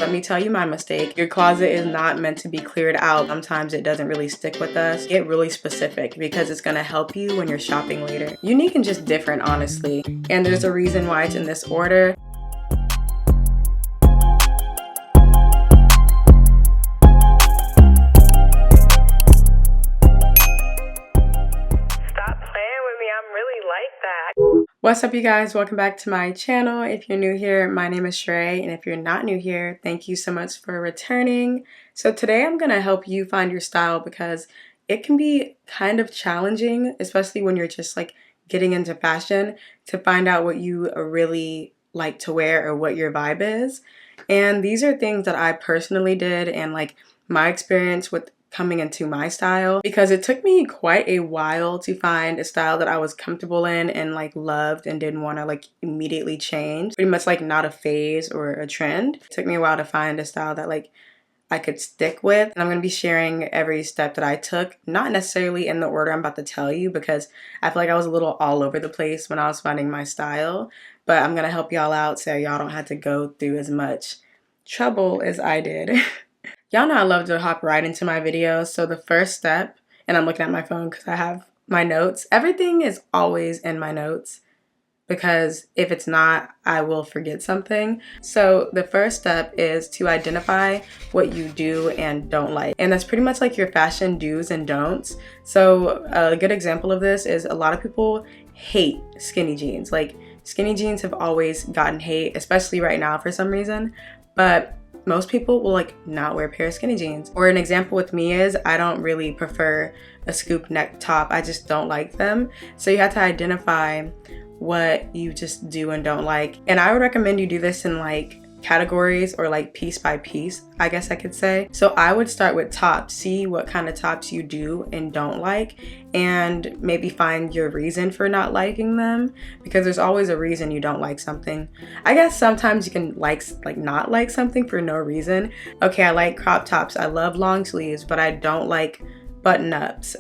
Let me tell you my mistake. Your closet is not meant to be cleared out. Sometimes it doesn't really stick with us. Get really specific because it's gonna help you when you're shopping later. Unique and just different, honestly. And there's a reason why it's in this order. What's up, you guys? Welcome back to my channel. If you're new here, my name is Sheree, and if you're not new here, thank you so much for returning. So today I'm gonna help you find your style because it can be kind of challenging, especially when you're just like getting into fashion, to find out what you really like to wear or what your vibe is. And these are things that I personally did and like my experience with coming into my style, because it took me quite a while to find a style that I was comfortable in and like loved and didn't want to like immediately change. Pretty much like not a phase or a trend. It took me a while to find a style that like I could stick with, and I'm going to be sharing every step that I took, not necessarily in the order I'm about to tell you because I feel like I was a little all over the place when I was finding my style, but I'm going to help y'all out so y'all don't have to go through as much trouble as I did. Y'all know I love to hop right into my videos, so the first step, and I'm looking at my phone because I have my notes. Everything is always in my notes because if it's not, I will forget something. So the first step is to identify what you do and don't like. And that's pretty much like your fashion do's and don'ts. So a good example of this is a lot of people hate skinny jeans. Like skinny jeans have always gotten hate, especially right now for some reason, but most people will like not wear a pair of skinny jeans. Or an example with me is I don't really prefer a scoop neck top. I just don't like them. So you have to identify what you just do and don't like. And I would recommend you do this in like categories or like piece by piece, I guess I could say. So I would start with tops, see what kind of tops you do and don't like, and maybe find your reason for not liking them, because there's always a reason you don't like something. I guess sometimes you can like not like something for no reason. Okay, I like crop tops, I love long sleeves, but I don't like button ups.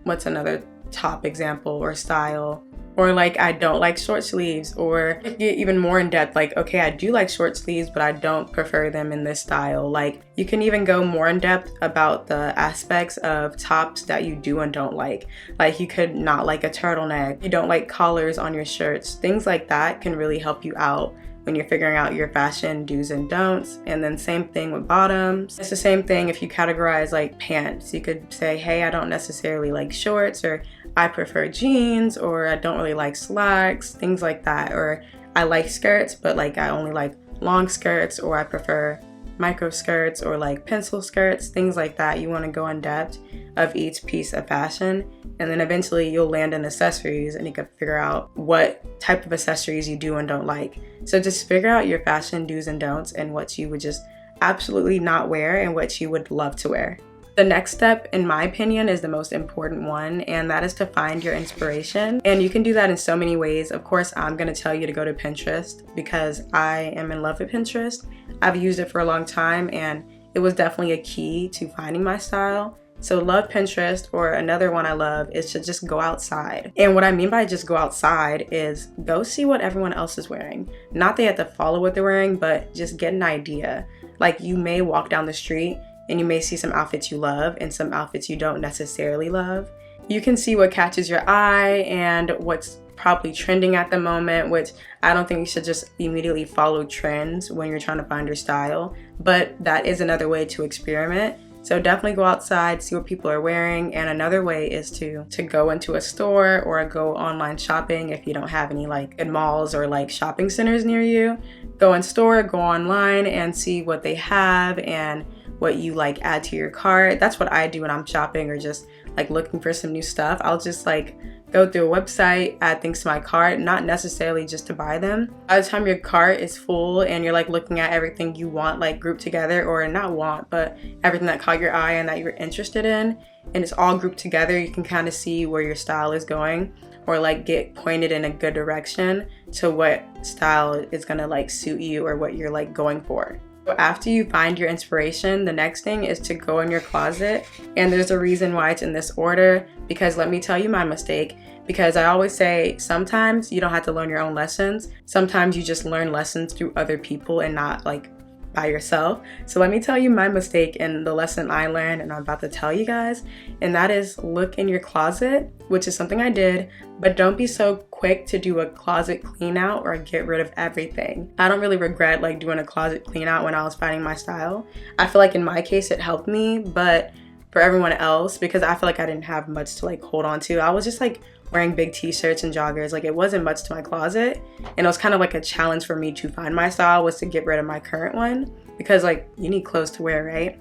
What's another top example or style? Or like I don't like short sleeves, or get even more in depth, like okay, I do like short sleeves, but I don't prefer them in this style. Like you can even go more in depth about the aspects of tops that you do and don't like. Like you could not like a turtleneck, you don't like collars on your shirts. Things like that can really help you out when you're figuring out your fashion do's and don'ts. And then same thing with bottoms. It's the same thing if you categorize like pants. You could say, hey, I don't necessarily like shorts, or I prefer jeans, or I don't really like slacks, things like that. Or I like skirts, but like I only like long skirts, or I prefer micro skirts or like pencil skirts, things like that. You want to go in depth of each piece of fashion, and then eventually you'll land in accessories and you can figure out what type of accessories you do and don't like. So just figure out your fashion do's and don'ts and what you would just absolutely not wear and what you would love to wear. The next step, in my opinion, is the most important one, and that is to find your inspiration. And you can do that in so many ways. Of course, I'm going to tell you to go to Pinterest because I am in love with Pinterest. I've used it for a long time and it was definitely a key to finding my style. So love Pinterest. Or another one I love is to just go outside. And what I mean by just go outside is go see what everyone else is wearing. Not that you have to follow what they're wearing, but just get an idea. Like you may walk down the street and you may see some outfits you love and some outfits you don't necessarily love. You can see what catches your eye and what's probably trending at the moment, which I don't think you should just immediately follow trends when you're trying to find your style, but that is another way to experiment. So definitely go outside, see what people are wearing. And another way is to go into a store or go online shopping if you don't have any like in malls or like shopping centers near you. Go in store, go online and see what they have and what you like add to your cart. That's what I do when I'm shopping or just like looking for some new stuff. I'll just like go through a website, add things to my cart, not necessarily just to buy them. By the time your cart is full and you're like looking at everything you want like grouped together, or not want, but everything that caught your eye and that you're interested in, and it's all grouped together, you can kind of see where your style is going, or like get pointed in a good direction to what style is gonna like suit you or what you're like going for. So after you find your inspiration, the next thing is to go in your closet. And there's a reason why it's in this order, because let me tell you my mistake. Because I always say sometimes you don't have to learn your own lessons. Sometimes you just learn lessons through other people and not like by yourself. So let me tell you my mistake and the lesson I learned and I'm about to tell you guys, and that is look in your closet, which is something I did, but don't be so quick to do a closet clean out or get rid of everything. I don't really regret like doing a closet clean out when I was finding my style. I feel like in my case it helped me, but for everyone else, because I feel like I didn't have much to like hold on to, I was just like wearing big t-shirts and joggers. Like it wasn't much to my closet, and it was kind of like a challenge for me to find my style was to get rid of my current one, because like you need clothes to wear, right?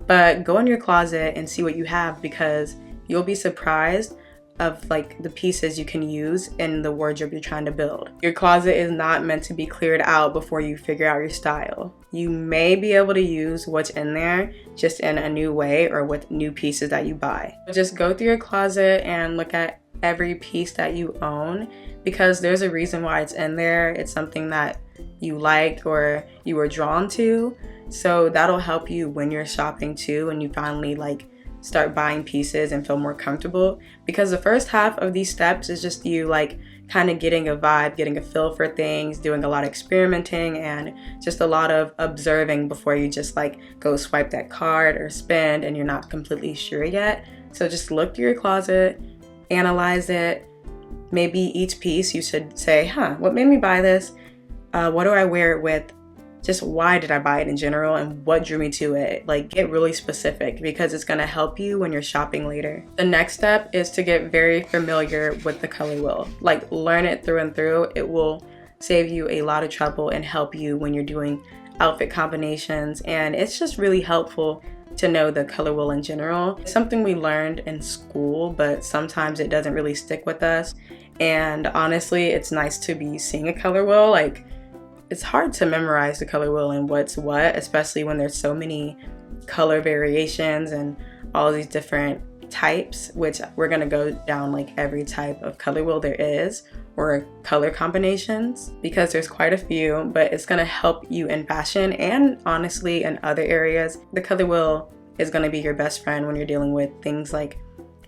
But go in your closet and see what you have, because you'll be surprised of like the pieces you can use in the wardrobe you're trying to build. Your closet is not meant to be cleared out before you figure out your style. You may be able to use what's in there just in a new way or with new pieces that you buy. Just go through your closet and look at every piece that you own, because there's a reason why it's in there. It's something that you liked or you were drawn to. So that'll help you when you're shopping too, and you finally like start buying pieces and feel more comfortable, because the first half of these steps is just you like kind of getting a vibe, getting a feel for things, doing a lot of experimenting and just a lot of observing before you just like go swipe that card or spend and you're not completely sure yet. So just look through your closet, analyze it. Maybe each piece you should say, what made me buy this? What do I wear it with? Just why did I buy it in general, and what drew me to it? Like get really specific, because it's gonna help you when you're shopping later. The next step is to get very familiar with the color wheel. Like learn it through and through. It will save you a lot of trouble and help you when you're doing outfit combinations, and it's just really helpful to know the color wheel in general. It's something we learned in school, but sometimes it doesn't really stick with us. And honestly, it's nice to be seeing a color wheel. Like it's hard to memorize the color wheel and what's what, especially when there's so many color variations and all these different types, which we're gonna go down like every type of color wheel there is, or color combinations, because there's quite a few, but it's gonna help you in fashion and honestly in other areas. The color wheel is gonna be your best friend when you're dealing with things like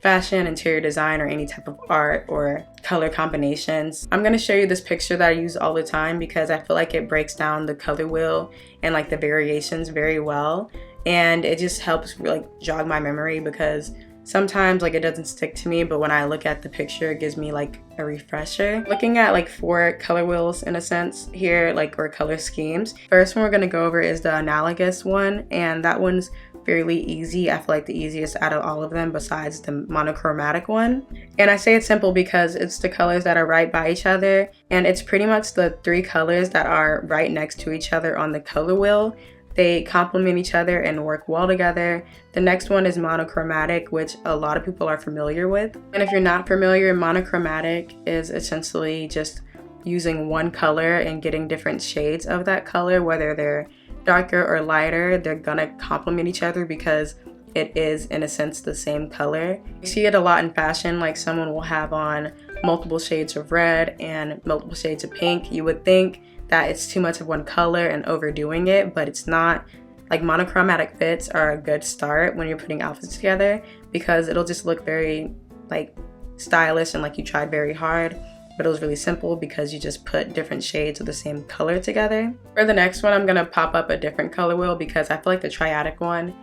fashion, interior design, or any type of art or color combinations. I'm gonna show you this picture that I use all the time because I feel like it breaks down the color wheel and like the variations very well, and it just helps like jog my memory, because sometimes like it doesn't stick to me, but when I look at the picture it gives me like a refresher. Looking at like 4 color wheels in a sense here, like, or color schemes. First one we're gonna go over is the analogous one, and that one's fairly easy. I feel like the easiest out of all of them besides the monochromatic one. And I say it's simple because it's the colors that are right by each other, and it's pretty much the 3 colors that are right next to each other on the color wheel. They complement each other and work well together. The next one is monochromatic, which a lot of people are familiar with. And if you're not familiar, monochromatic is essentially just using one color and getting different shades of that color, whether they're darker or lighter. They're gonna complement each other because it is in a sense the same color. You see it a lot in fashion, like someone will have on multiple shades of red and multiple shades of pink. You would think that it's too much of one color and overdoing it, but it's not. Like monochromatic fits are a good start when you're putting outfits together, because it'll just look very like stylish and like you tried very hard, but it was really simple because you just put different shades of the same color together. For the next one, I'm gonna pop up a different color wheel because I feel like the triadic one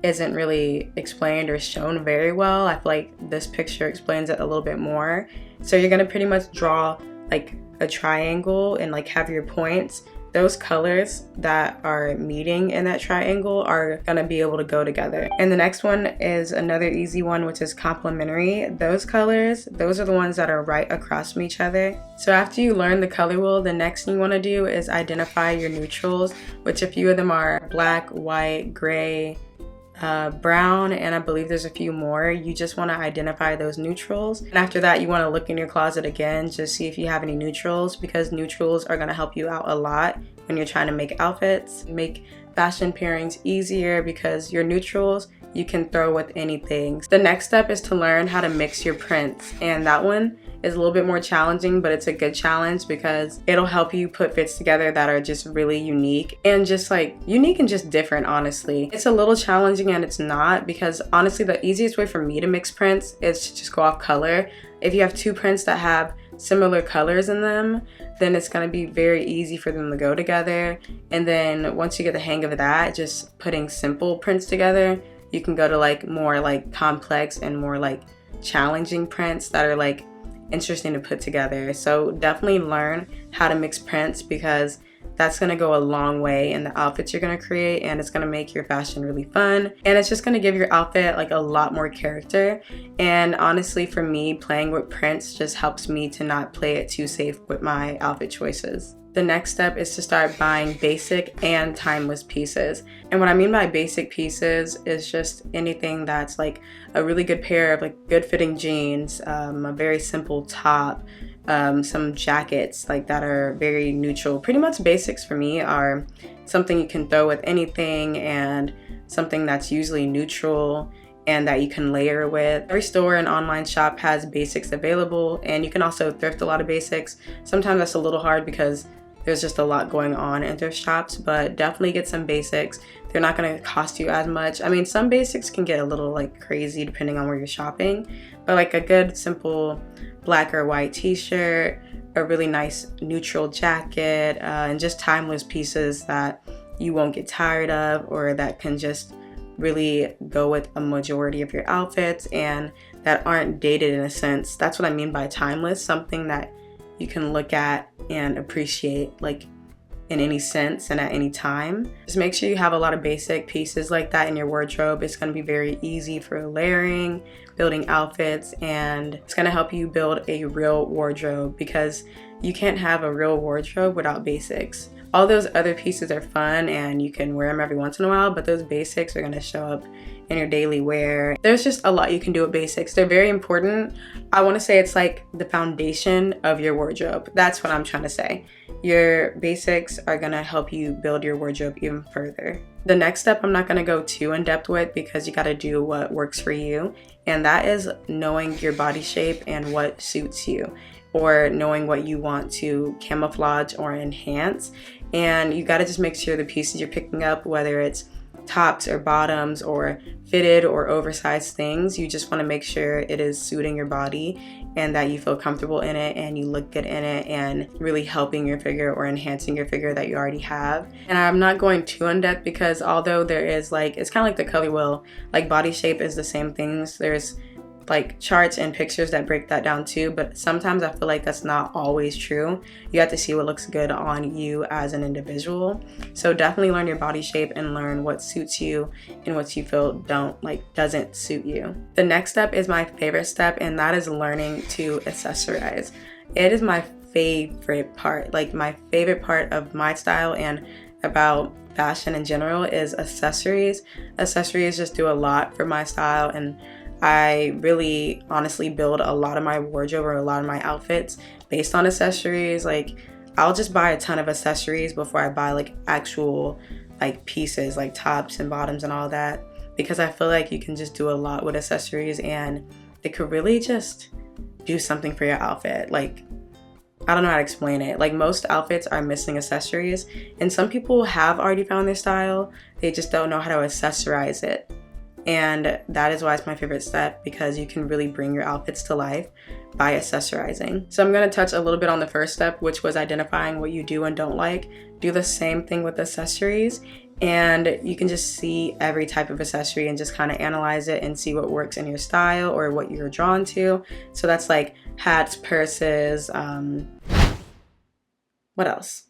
isn't really explained or shown very well. I feel like this picture explains it a little bit more. So you're gonna pretty much draw like a triangle and like have your points. Those colors that are meeting in that triangle are gonna be able to go together. And the next one is another easy one, which is complementary. Those colors, those are the ones that are right across from each other. So after you learn the color wheel, the next thing you wanna do is identify your neutrals, which a few of them are black, white, gray, brown, and I believe there's a few more. You just want to identify those neutrals, and after that you want to look in your closet again, just see if you have any neutrals, because neutrals are going to help you out a lot when you're trying to make outfits, make fashion pairings easier, because your neutrals you can throw with anything. The next step is to learn how to mix your prints, and that one is a little bit more challenging, but it's a good challenge because it'll help you put fits together that are just really unique and just different. Honestly, it's a little challenging and it's not, because honestly the easiest way for me to mix prints is to just go off color. If you have 2 prints that have similar colors in them, then it's going to be very easy for them to go together. And then once you get the hang of that, just putting simple prints together, you can go to like more like complex and more like challenging prints that are like interesting to put together. So definitely learn how to mix prints, because that's going to go a long way in the outfits you're going to create, and it's going to make your fashion really fun, and it's just going to give your outfit like a lot more character. And honestly, for me, playing with prints just helps me to not play it too safe with my outfit choices. The next step is to start buying basic and timeless pieces. And what I mean by basic pieces is just anything that's like a really good pair of like good fitting jeans, a very simple top, some jackets like that are very neutral. Pretty much basics for me are something you can throw with anything, and something that's usually neutral and that you can layer with. Every store and online shop has basics available, and you can also thrift a lot of basics. Sometimes that's a little hard because there's just a lot going on in thrift shops, but definitely get some basics. They're not going to cost you as much. I mean, some basics can get a little like crazy depending on where you're shopping, but like a good simple black or white t-shirt, a really nice neutral jacket, and just timeless pieces that you won't get tired of, or that can just really go with a majority of your outfits and that aren't dated in a sense. That's what I mean by timeless, something that you can look at and appreciate like in any sense and at any time. Just make sure you have a lot of basic pieces like that in your wardrobe. It's going to be very easy for layering, building outfits, and it's going to help you build a real wardrobe, because you can't have a real wardrobe without basics. All those other pieces are fun and you can wear them every once in a while, but those basics are going to show up in your daily wear. There's just a lot you can do with basics. They're very important. I want to say it's like the foundation of your wardrobe. That's what I'm trying to say. Your basics are going to help you build your wardrobe even further. The next step I'm not going to go too in depth with, because you got to do what works for you, and that is knowing your body shape and what suits you, or knowing what you want to camouflage or enhance. And you got to just make sure the pieces you're picking up, whether it's tops or bottoms or fitted or oversized things, you just want to make sure it is suiting your body and that you feel comfortable in it and you look good in it, and really helping your figure or enhancing your figure that you already have. And I'm not going too in depth, because although there is like, it's kind of like the color wheel, like body shape is the same things. There's like charts and pictures that break that down too, but sometimes I feel like that's not always true. You have to see what looks good on you as an individual. So definitely learn your body shape and learn what suits you and what you feel doesn't suit you. The next step is my favorite step, and that is learning to accessorize. It is my favorite part. Like my favorite part of my style and about fashion in general is accessories. Accessories just do a lot for my style, and I really honestly build a lot of my wardrobe or a lot of my outfits based on accessories. Like I'll just buy a ton of accessories before I buy like actual like pieces like tops and bottoms and all that, because I feel like you can just do a lot with accessories and it could really just do something for your outfit. Like I don't know how to explain it. Like most outfits are missing accessories, and some people have already found their style. They just don't know how to accessorize it. And that is why it's my favorite step, because you can really bring your outfits to life by accessorizing. So I'm going to touch a little bit on the first step, which was identifying what you do and don't like. Do the same thing with accessories, and you can just see every type of accessory and just kind of analyze it and see what works in your style or what you're drawn to. So that's like hats, purses, what else?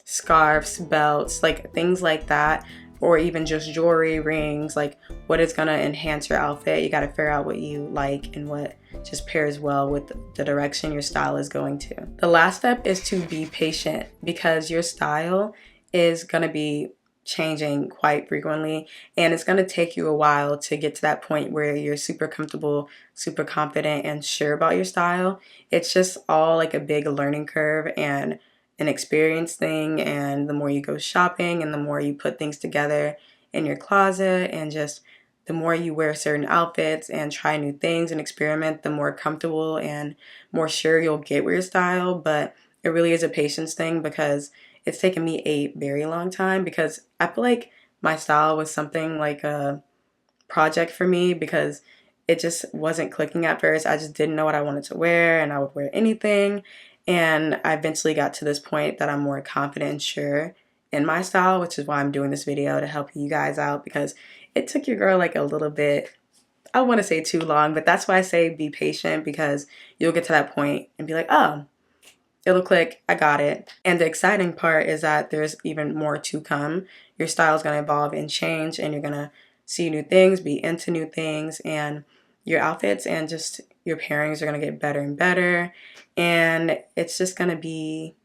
Scarves, belts, like things like that. Or even just jewelry, rings, like what is gonna enhance your outfit. You gotta figure out what you like and what just pairs well with the direction your style is going to. The last step is to be patient, because your style is gonna be changing quite frequently, and it's gonna take you a while to get to that point where you're super comfortable, super confident, and sure about your style. It's just all like a big learning curve and an experience thing, and the more you go shopping and the more you put things together in your closet, and just the more you wear certain outfits and try new things and experiment, the more comfortable and more sure you'll get with your style. But it really is a patience thing, because it's taken me a very long time, because I feel like my style was something like a project for me, because it just wasn't clicking at first. I just didn't know what I wanted to wear, and I would wear anything. And I eventually got to this point that I'm more confident and sure in my style, which is why I'm doing this video to help you guys out, because it took your girl like a little bit, I want to say too long, but that's why I say be patient, because you'll get to that point and be like, oh, it'll click, I got it. And the exciting part is that there's even more to come. Your style is going to evolve and change, and you're going to see new things, be into new things, and your outfits and just your pairings are going to get better and better. And it's just going to be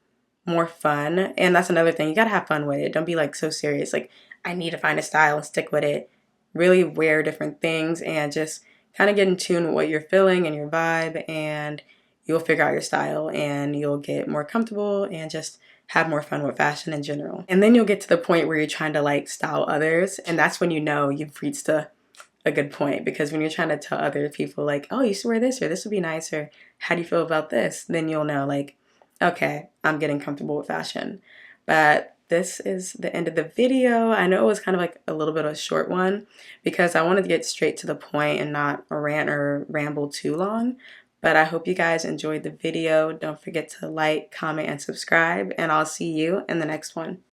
more fun. And that's another thing. You got to have fun with it. Don't be like so serious. Like, I need to find a style and stick with it. Really wear different things and just kind of get in tune with what you're feeling and your vibe, and you'll figure out your style and you'll get more comfortable and just have more fun with fashion in general. And then you'll get to the point where you're trying to like style others, and that's when you know you've reached a good point, because when you're trying to tell other people like, oh, you should wear this, or this would be nice, or how do you feel about this, then you'll know like, okay, I'm getting comfortable with fashion. But this is the end of the video. I know it was kind of like a little bit of a short one because I wanted to get straight to the point and not rant or ramble too long. But I hope you guys enjoyed the video. Don't forget to like, comment, and subscribe, and I'll see you in the next one.